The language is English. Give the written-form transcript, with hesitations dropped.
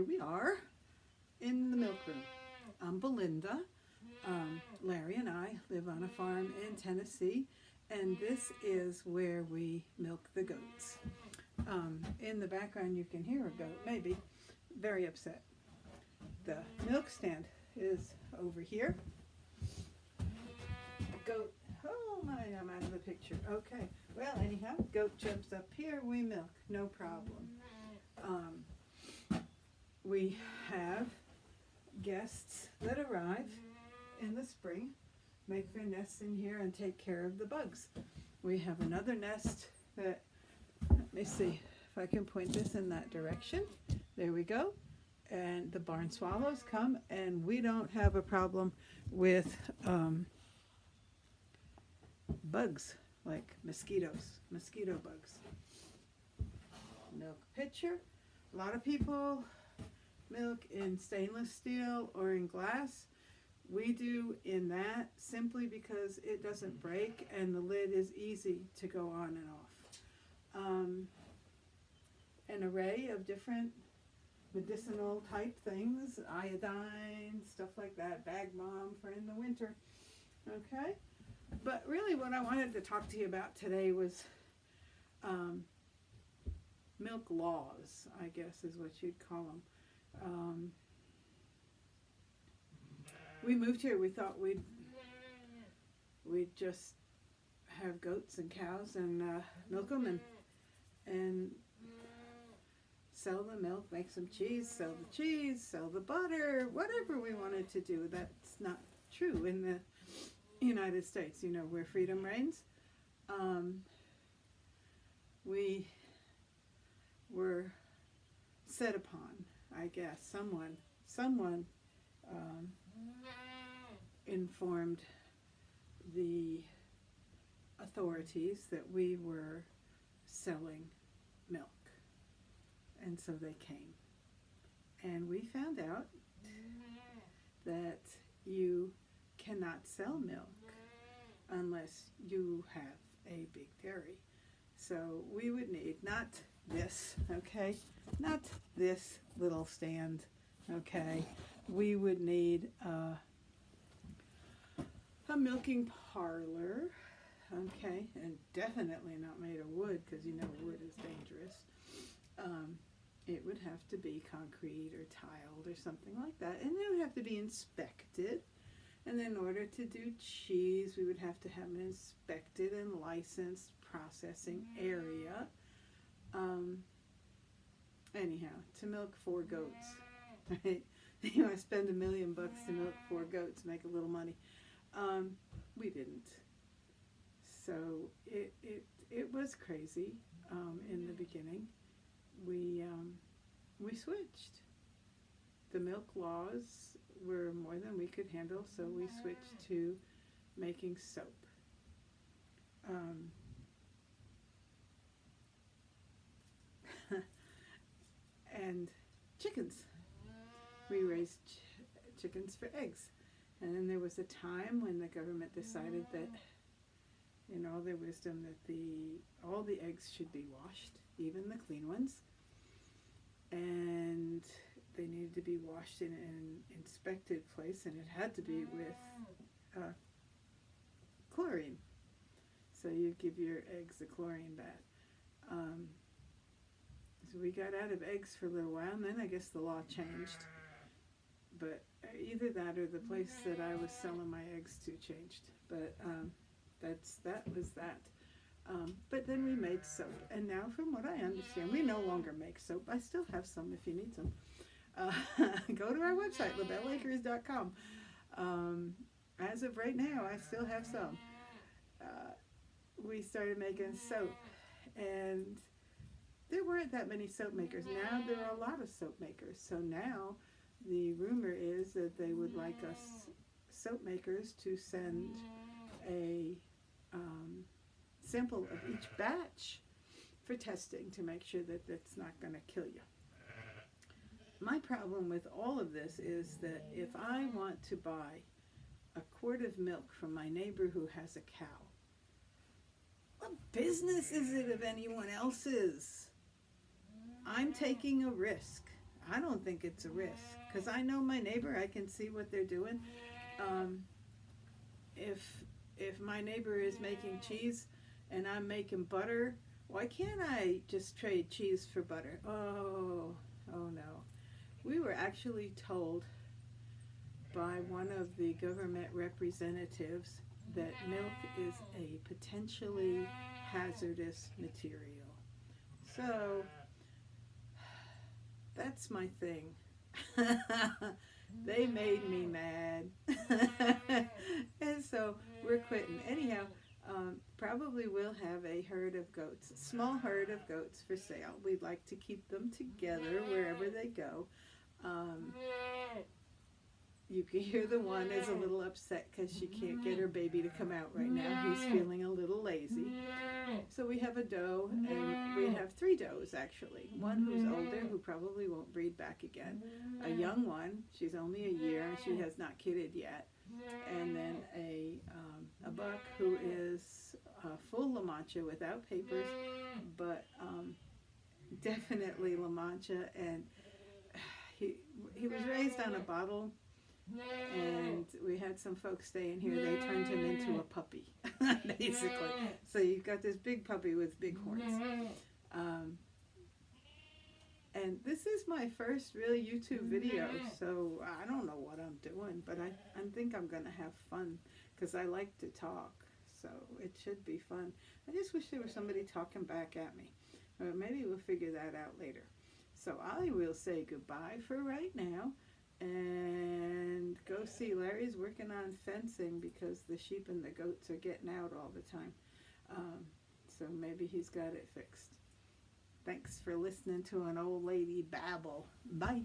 we are in the milk room. I'm Belinda. Larry and I live on a farm in Tennessee, and this is where we milk the goats. In the background, you can hear a goat, maybe, very upset. The milk stand is over here. Goat, oh my, I'm out of the picture. Okay, well, anyhow, goat jumps up here, we milk, no problem. We have guests that arrive in the spring, make their nests in here and take care of the bugs. We have another nest that, let me see if I can point this in that direction. There we go. And the barn swallows come, and we don't have a problem with bugs like mosquito bugs. Milk pitcher. A lot of people milk in stainless steel or in glass. We do in that simply because it doesn't break and the lid is easy to go on and off. An array of different medicinal type things, iodine, stuff like that, bag balm for in the winter. Okay? But really what I wanted to talk to you about today was milk laws, I guess is what you'd call them. We moved here, we thought we'd just have goats and cows and milk them and sell the milk, make some cheese, sell the cheese, sell the butter, whatever we wanted to do. That's not true in the United States, you know, where freedom reigns. We were set upon, I guess, someone informed the authorities that we were selling milk, and so they came, and we found out that you cannot sell milk unless you have a big dairy. So we would need not this, okay, not this little stand, okay. We would need a milking parlor, okay, and definitely not made of wood because you know wood is dangerous. It would have to be concrete or tiled or something like that, and it would have to be inspected. And in order to do cheese, we would have to have an inspected and licensed processing area. Anyhow, to milk 4 goats, right? You want to spend $1 million to milk 4 goats, make a little money. We didn't. So it was crazy in the beginning. We switched. The milk laws were more than we could handle, so we switched to making soap. And chickens. We raised chickens for eggs. And then there was a time when the government decided that, in all their wisdom, that all the eggs should be washed, even the clean ones. And they needed to be washed in an inspected place, and it had to be with chlorine. So you give your eggs a chlorine bath. So we got out of eggs for a little while, and then I guess the law changed. But either that or the place that I was selling my eggs to changed. But that was that. But then we made soap, and now from what I understand, we no longer make soap. I still have some if you need some. Go to our website, labelleacres.com. As of right now, I still have some. We started making soap, and there weren't that many soap makers. Now there are a lot of soap makers. So now the rumor is that they would like us soap makers to send a sample of each batch for testing to make sure that that's not going to kill you. My problem with all of this is that if I want to buy a quart of milk from my neighbor who has a cow, what business is it of anyone else's? I'm taking a risk. I don't think it's a risk because I know my neighbor. I can see what they're doing. Um, if my neighbor is making cheese and I'm making butter, why can't I just trade cheese for butter? Oh no. We were actually told by one of the government representatives that milk is a potentially hazardous material. So that's my thing. They made me mad. And so we're quitting. Anyhow, probably we'll have a herd of goats, a small herd of goats for sale. We'd like to keep them together wherever they go. You can hear the one is a little upset because she can't get her baby to come out right now. He's feeling a little lazy. So we have a doe, and we have 3 does actually. One who's older, who probably won't breed back again. A young one, she's only a year, and she has not kidded yet. And then a buck who is full La Mancha without papers, but definitely La Mancha. And he was raised on a bottle. And we had some folks staying here. They turned him into a puppy, basically. So you've got this big puppy with big horns. And this is my first real YouTube video, so I don't know what I'm doing, but I think I'm going to have fun because I like to talk, so it should be fun. I just wish there was somebody talking back at me. Or maybe we'll figure that out later. So I will say goodbye for right now. And go see, Larry's working on fencing because the sheep and the goats are getting out all the time. So maybe he's got it fixed. Thanks for listening to an old lady babble. Bye.